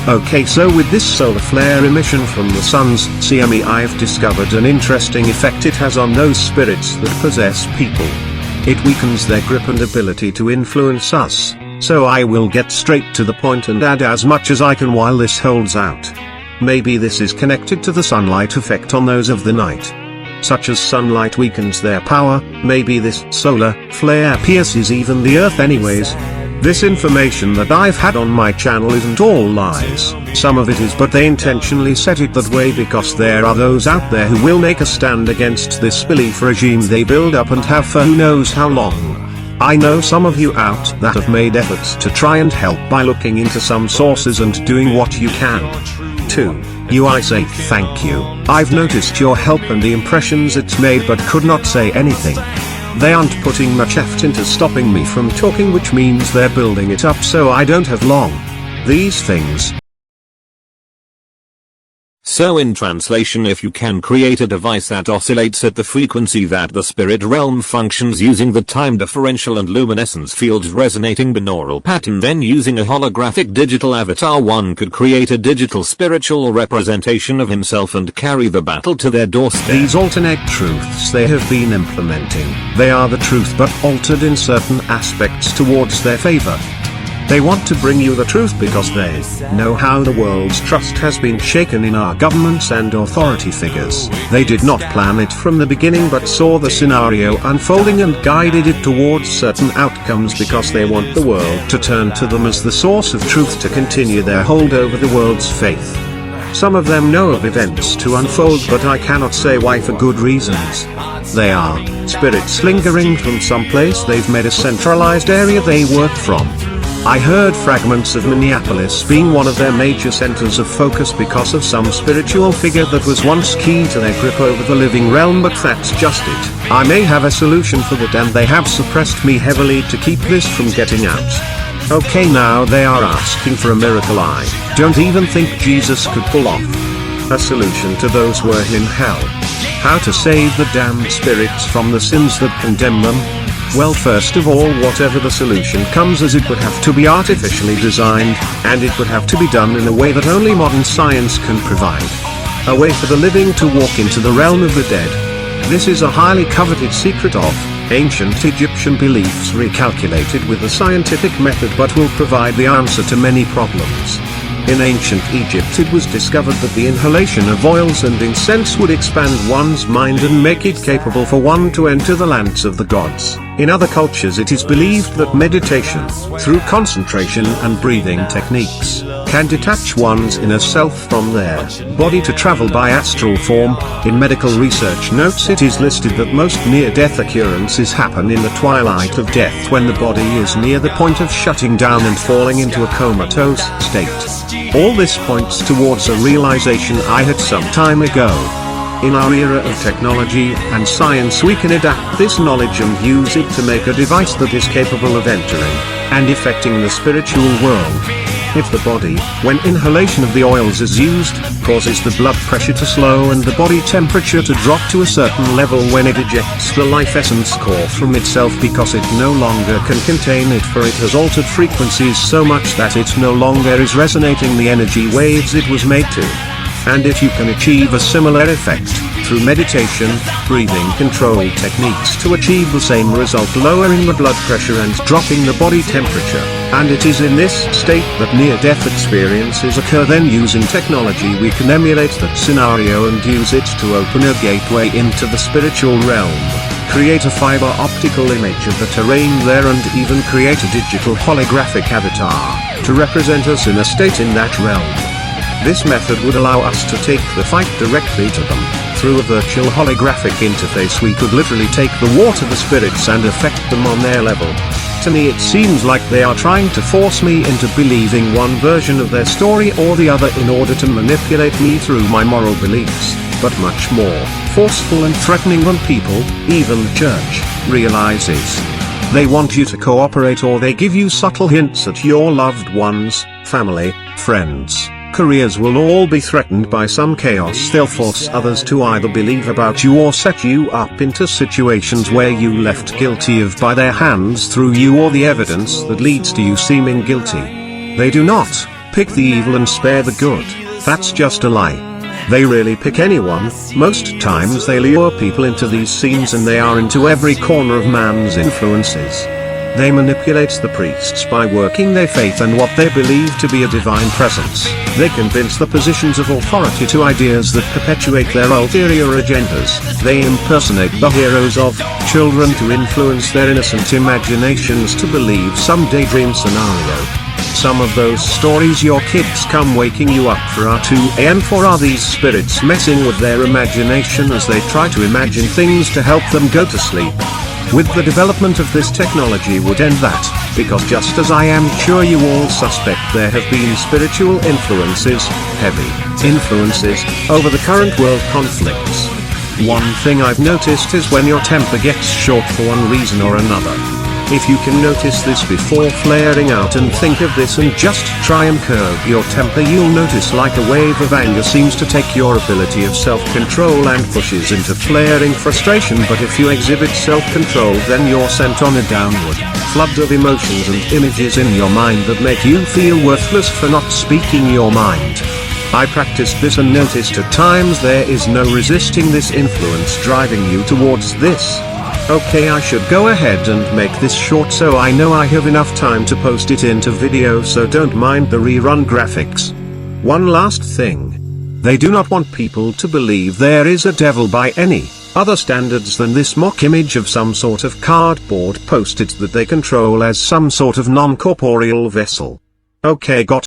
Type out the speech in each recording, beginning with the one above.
Okay, so with this solar flare emission from the sun's CME, I've discovered an interesting effect it has on those spirits that possess people. It weakens their grip and ability to influence us, so I will get straight to the point and add as much as I can while this holds out. Maybe this is connected to the sunlight effect on those of the night. Such as sunlight weakens their power, maybe this solar flare pierces even the earth anyways. This information that I've had on my channel isn't all lies, some of it is, but they intentionally set it that way because there are those out there who will make a stand against this belief regime they build up and have for who knows how long. I know some of you out that have made efforts to try and help by looking into some sources and doing what you can. To you I say thank you. I've noticed your help and the impressions it's made, but could not say anything. They aren't putting much effort into stopping me from talking, which means they're building it up so I don't have long. These things. So in translation, if you can create a device that oscillates at the frequency that the spirit realm functions using the time differential and luminescence fields resonating binaural pattern, then using a holographic digital avatar, one could create a digital spiritual representation of himself and carry the battle to their doorstep. These alternate truths they have been implementing, they are the truth but altered in certain aspects towards their favor. They want to bring you the truth because they know how the world's trust has been shaken in our governments and authority figures. They did not plan it from the beginning but saw the scenario unfolding and guided it towards certain outcomes because they want the world to turn to them as the source of truth to continue their hold over the world's faith. Some of them know of events to unfold, but I cannot say why for good reasons. They are spirits lingering from someplace they've made a centralized area they work from. I heard fragments of Minneapolis being one of their major centers of focus because of some spiritual figure that was once key to their grip over the living realm, but that's just it. I may have a solution for that, and they have suppressed me heavily to keep this from getting out. Okay, now they are asking for a miracle I don't even think Jesus could pull off. A solution to those who are in hell. How to save the damned spirits from the sins that condemn them? Well, first of all, whatever the solution comes as, it would have to be artificially designed, and it would have to be done in a way that only modern science can provide. A way for the living to walk into the realm of the dead. This is a highly coveted secret of ancient Egyptian beliefs recalculated with a scientific method, but will provide the answer to many problems. In ancient Egypt it was discovered that the inhalation of oils and incense would expand one's mind and make it capable for one to enter the lands of the gods. In other cultures it is believed that meditation, through concentration and breathing techniques, can detach one's inner self from their body to travel by astral form. In medical research notes it is listed that most near-death occurrences happen in the twilight of death, when the body is near the point of shutting down and falling into a comatose state. All this points towards a realization I had some time ago. In our era of technology and science, we can adapt this knowledge and use it to make a device that is capable of entering and affecting the spiritual world. If the body, when inhalation of the oils is used, causes the blood pressure to slow and the body temperature to drop to a certain level when it ejects the life essence core from itself, because it no longer can contain it, for it has altered frequencies so much that it no longer is resonating the energy waves it was made to. And if you can achieve a similar effect, through meditation, breathing control techniques to achieve the same result, lowering the blood pressure and dropping the body temperature, and it is in this state that near-death experiences occur, then using technology we can emulate that scenario and use it to open a gateway into the spiritual realm, create a fiber optical image of the terrain there, and even create a digital holographic avatar to represent us in a state in that realm. This method would allow us to take the fight directly to them. Through a virtual holographic interface we could literally take the war to the spirits and affect them on their level. To me it seems like they are trying to force me into believing one version of their story or the other in order to manipulate me through my moral beliefs, but much more forceful and threatening than people, even the church, realizes. They want you to cooperate, or they give you subtle hints at your loved ones, family, friends, careers will all be threatened by some chaos. They'll force others to either believe about you or set you up into situations where you left guilty of by their hands through you or the evidence that leads to you seeming guilty. They do not pick the evil and spare the good. That's just a lie. They really pick anyone. Most times they lure people into these scenes and they are into every corner of man's influences. They manipulate the priests by working their faith and what they believe to be a divine presence. They convince the positions of authority to ideas that perpetuate their ulterior agendas. They impersonate the heroes of children to influence their innocent imaginations to believe some daydream scenario. Some of those stories your kids come waking you up for are 2 a.m. for are these spirits messing with their imagination as they try to imagine things to help them go to sleep. With the development of this technology would end that, because just as I am sure you all suspect there have been spiritual influences, heavy influences, over the current world conflicts. One thing I've noticed is when your temper gets short for one reason or another. If you can notice this before flaring out and think of this and just try and curb your temper, you'll notice like a wave of anger seems to take your ability of self-control and pushes into flaring frustration. But if you exhibit self-control, then you're sent on a downward flood of emotions and images in your mind that make you feel worthless for not speaking your mind. I practiced this and noticed at times there is no resisting this influence driving you towards this. Okay, I should go ahead and make this short so I know I have enough time to post it into video, so don't mind the rerun graphics. One last thing. They do not want people to believe there is a devil by any other standards than this mock image of some sort of cardboard postage that they control as some sort of non-corporeal vessel. Okay, got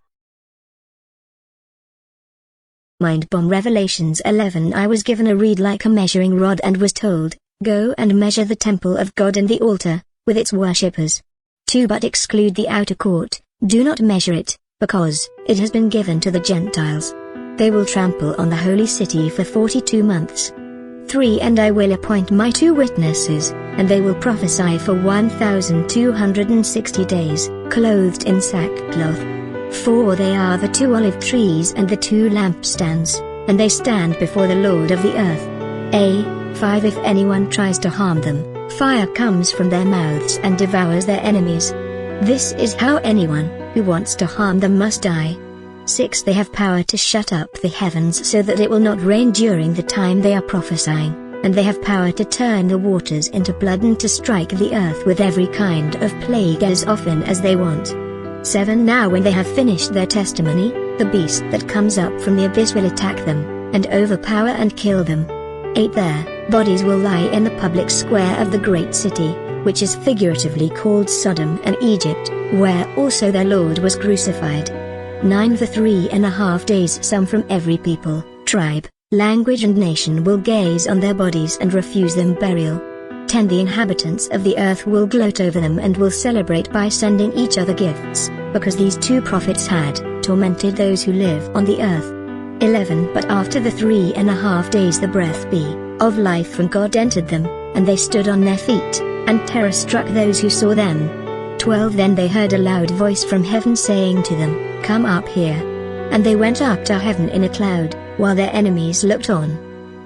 Mind Bomb Revelations 11. I was given a reed like a measuring rod and was told, go and measure the temple of God and the altar, with its worshippers. 2. But exclude the outer court, do not measure it, because it has been given to the Gentiles. They will trample on the holy city for 42 months. 3. And I will appoint my 2 witnesses, and they will prophesy for 1,260 days, clothed in sackcloth. 4. They are the 2 olive trees and the 2 lampstands, and they stand before the Lord of the earth. 5. If anyone tries to harm them, fire comes from their mouths and devours their enemies. This is how anyone who wants to harm them must die. 6. They have power to shut up the heavens so that it will not rain during the time they are prophesying, and they have power to turn the waters into blood and to strike the earth with every kind of plague as often as they want. 7. Now when they have finished their testimony, the beast that comes up from the abyss will attack them, and overpower and kill them. 8. Their bodies will lie in the public square of the great city, which is figuratively called Sodom and Egypt, where also their Lord was crucified. 9. For 3.5 days some from every people, tribe, language and nation will gaze on their bodies and refuse them burial. 10. The inhabitants of the earth will gloat over them and will celebrate by sending each other gifts, because these 2 prophets had tormented those who live on the earth. 11. But after the 3.5 days the breath of life from God entered them, and they stood on their feet, and terror struck those who saw them. 12. Then they heard a loud voice from heaven saying to them, come up here. And they went up to heaven in a cloud, while their enemies looked on.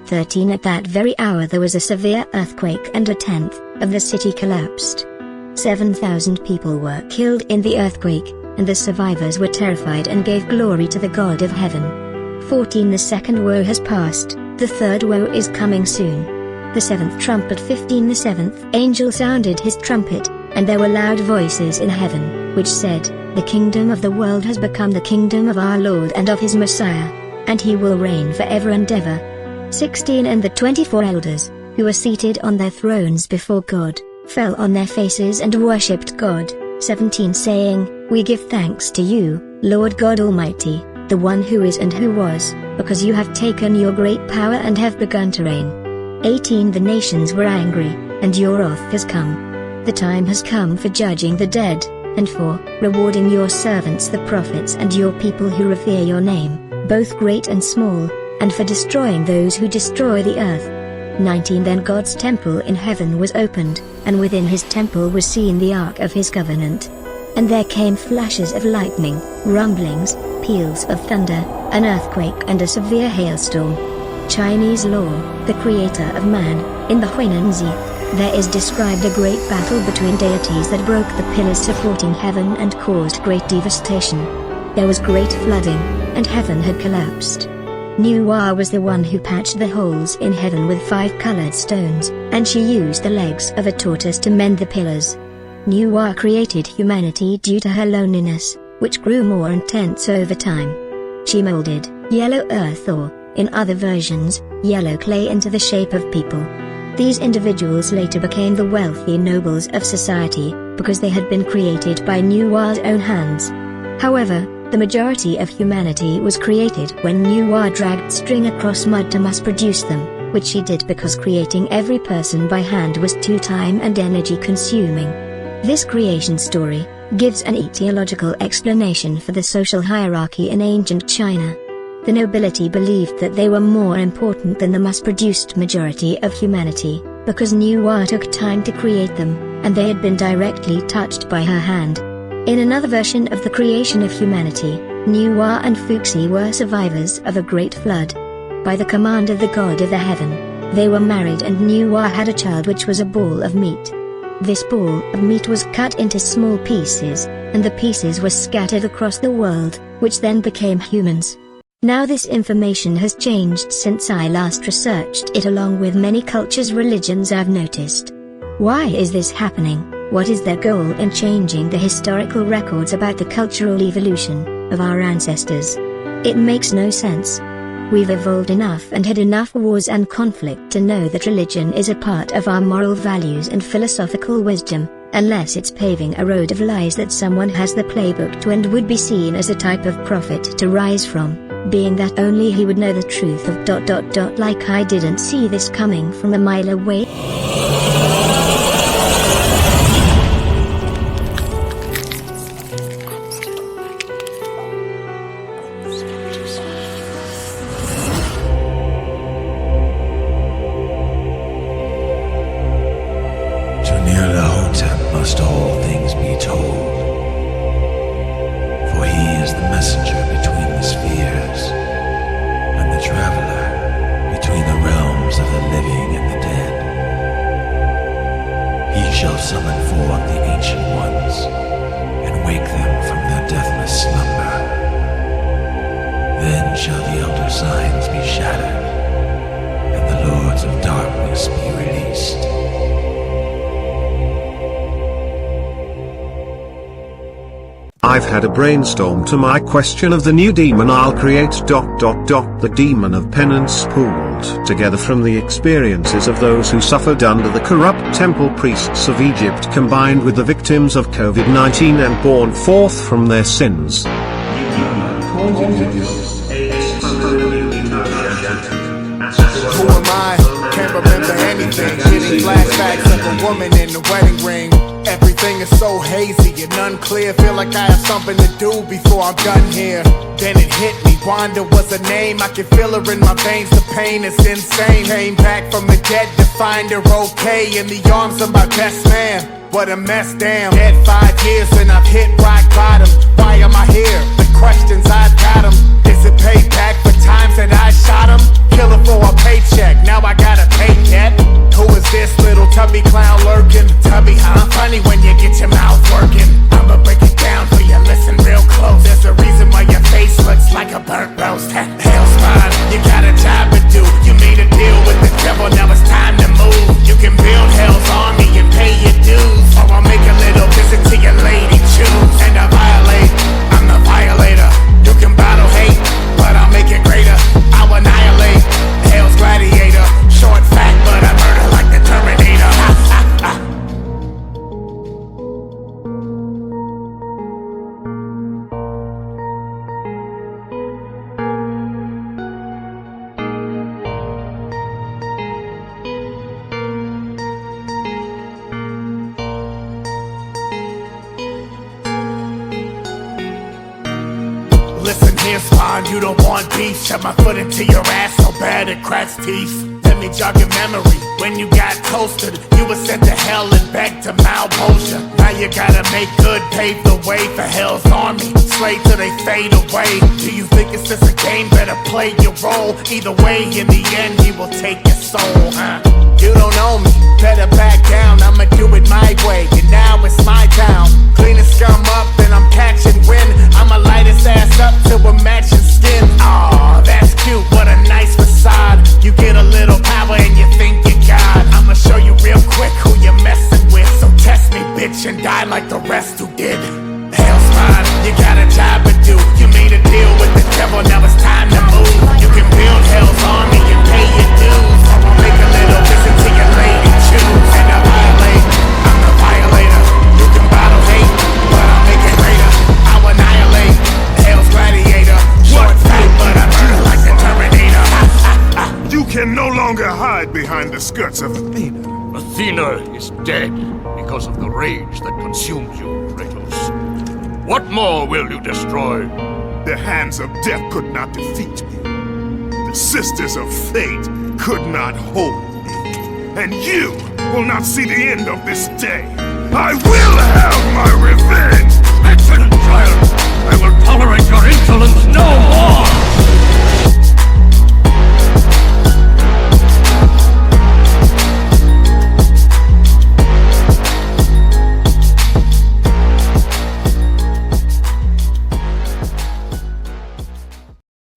13. At that very hour there was a severe earthquake and 1/10 of the city collapsed. 7,000 people were killed in the earthquake, and the survivors were terrified and gave glory to the God of heaven. 14. The second woe has passed, the third woe is coming soon. The 7th trumpet. 15. The 7th angel sounded his trumpet, and there were loud voices in heaven, which said, the kingdom of the world has become the kingdom of our Lord and of his Messiah, and he will reign forever and ever. 16. And the 24 elders, who were seated on their thrones before God, fell on their faces and worshipped God. 17. Saying, we give thanks to you, Lord God Almighty, the one who is and who was, because you have taken your great power and have begun to reign. 18. The nations were angry, and your wrath has come. The time has come for judging the dead, and for rewarding your servants the prophets and your people who revere your name, both great and small, and for destroying those who destroy the earth. 19. Then God's temple in heaven was opened, and within his temple was seen the ark of his covenant. And there came flashes of lightning, rumblings, peals of thunder, an earthquake and a severe hailstorm. Chinese lore, the creator of man, in the Huinanzi, there is described a great battle between deities that broke the pillars supporting heaven and caused great devastation. There was great flooding, and heaven had collapsed. Nuwa was the one who patched the holes in heaven with 5 colored stones, and she used the legs of a tortoise to mend the pillars. Nuwa created humanity due to her loneliness, which grew more intense over time. She molded yellow earth, or, in other versions, yellow clay, into the shape of people. These individuals later became the wealthy nobles of society, because they had been created by Nuwa's own hands. However, the majority of humanity was created when Nuwa dragged string across mud to mass produce them, which she did because creating every person by hand was too time and energy consuming. This creation story gives an etiological explanation for the social hierarchy in ancient China. The nobility believed that they were more important than the mass-produced majority of humanity, because Nuwa took time to create them, and they had been directly touched by her hand. In another version of the creation of humanity, Nuwa and Fuxi were survivors of a great flood. By the command of the god of the heaven, they were married, and Nuwa had a child which was a ball of meat. This ball of meat was cut into small pieces, and the pieces were scattered across the world, which then became humans. Now this information has changed since I last researched it, along with many cultures' religions I've noticed. Why is this happening? What is their goal in changing the historical records about the cultural evolution of our ancestors? It makes no sense. We've evolved enough and had enough wars and conflict to know that religion is a part of our moral values and philosophical wisdom, unless it's paving a road of lies that someone has the playbook to and would be seen as a type of prophet to rise from, being that only he would know the truth of ... Like I didn't see this coming from a mile away. Must all things be told, for he is the messenger between the spheres, and the traveler between the realms of the living and the dead. He shall summon forth the ancient ones, and wake them from their deathless slumber. Then shall the elder signs be shattered, and the lords of darkness be released. I've had a brainstorm to my question of the new demon I'll create. The demon of penance, pooled together from the experiences of those who suffered under the corrupt temple priests of Egypt, combined with the victims of COVID-19 and born forth from their sins. Who am I? Can't remember anything. Getting flashbacks of a woman in the wedding ring. Everything is so hazy and unclear. Feel like I have something to do before I'm done here. Then it hit me, Wanda was a name. I can feel her in my veins, the pain is insane. Came back from the dead to find her okay in the arms of my best man. What a mess, damn. Dead 5 years and I've hit rock bottom. Why am I here? The questions I've got them. Is it payback for times that I shot him? Killer for a paycheck, now I gotta pay cat. Who is this little tubby clown lurking? Tubby, huh? Funny when you get your mouth working. I'ma break it down for you, listen real close. There's a reason why your face looks like a burnt roast. Hell's fine, you got a job to do. You made a deal with the devil, now it's time to move. You can build hell's army and pay your dues, or I'll make a little visit to your lady choose. And I violate, I'm the violator. You can bottle hate, but I'll make it greater. I'll annihilate, hell's gladiator. Short fact, but I murder like the Terminator. Listen here, Spawn, you don't want beef. Shove my foot into your ass so bad it cracks teeth. Let me jog your memory. When you got toasted, you were sent to hell and back to malmotion. Now you gotta make good, pave the way for hell's army. Slay till they fade away. Do you think it's just a game? Better play your role. Either way, in the end, he will take your soul, huh? You don't know me, better back down. I'ma do it my way, and now it's my town. Clean the scum up and I'm catching wind. I'ma light it ass up to a matching skin. Aw, that's cute, what a nice facade. You get a little power and you think you got. I'ma show you real quick who you're messing with. So test me, bitch, and die like the rest who did. Hell's fine, you got a job to do. You made a deal with the devil, now it's time to move. You can build hell's army and pay your dues, or I'll make a little visit to your lady, choose. And I violate, I'm the violator. You can bottle hate, but I'll make it greater. I'll annihilate, hell's gladiator. Short, fat, but I burn like the Terminator. You can no longer hide behind the skirts of Athena. Athena is dead because of the rage that consumed you, Kratos. What more will you destroy? The hands of death could not defeat me. The sisters of fate could not hold me. And you will not see the end of this day. I will have my revenge! Excellent, child! I will tolerate your insolence no more!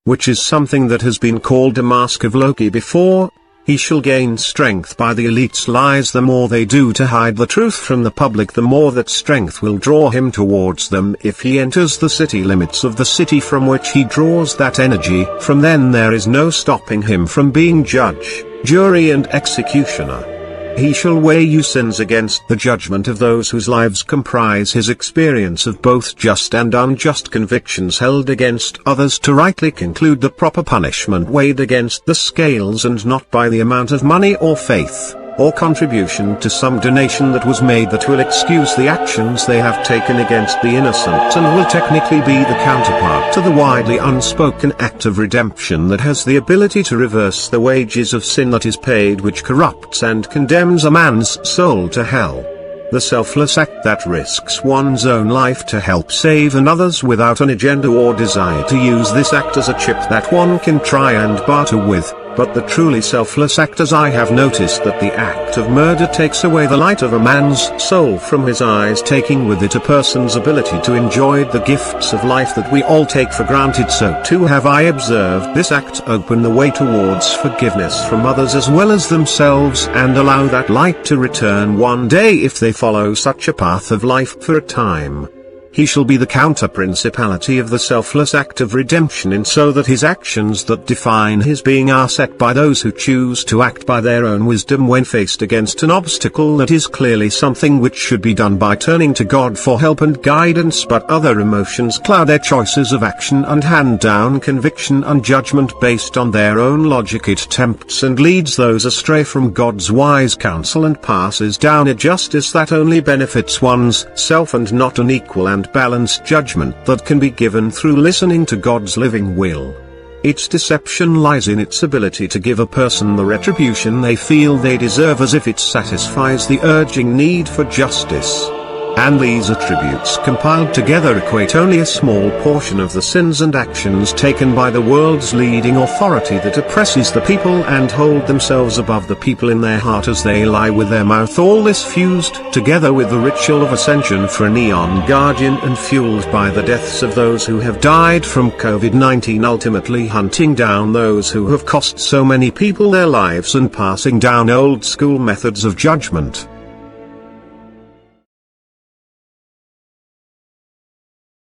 Which is something that has been called a mask of Loki before. He shall gain strength by the elite's lies. The more they do to hide the truth from the public, the more that strength will draw him towards them. If he enters the city limits of the city from which he draws that energy, from then there is no stopping him from being judge, jury and executioner. He shall weigh your sins against the judgment of those whose lives comprise his experience of both just and unjust convictions held against others to rightly conclude the proper punishment weighed against the scales, and not by the amount of money or faith, or contribution to some donation that was made, that will excuse the actions they have taken against the innocent, and will technically be the counterpart to the widely unspoken act of redemption that has the ability to reverse the wages of sin that is paid, which corrupts and condemns a man's soul to hell. The selfless act that risks one's own life to help save another's without an agenda or desire to use this act as a chip that one can try and barter with. But the truly selfless act, as I have noticed, that the act of murder takes away the light of a man's soul from his eyes, taking with it a person's ability to enjoy the gifts of life that we all take for granted. So too have I observed this act open the way towards forgiveness from others as well as themselves, and allow that light to return one day if they follow such a path of life for a time. He shall be the counter-principality of the selfless act of redemption, in so that his actions that define his being are set by those who choose to act by their own wisdom when faced against an obstacle that is clearly something which should be done by turning to God for help and guidance, but other emotions cloud their choices of action and hand down conviction and judgment based on their own logic. It tempts and leads those astray from God's wise counsel, and passes down a justice that only benefits one's self, and not an equal and balanced judgment that can be given through listening to God's living will. Its deception lies in its ability to give a person the retribution they feel they deserve, as if it satisfies the urging need for justice. And these attributes compiled together equate only a small portion of the sins and actions taken by the world's leading authority that oppresses the people and hold themselves above the people in their heart as they lie with their mouth. All this fused together with the ritual of ascension for a neon guardian, and fueled by the deaths of those who have died from COVID-19, ultimately hunting down those who have cost so many people their lives, and passing down old school methods of judgment.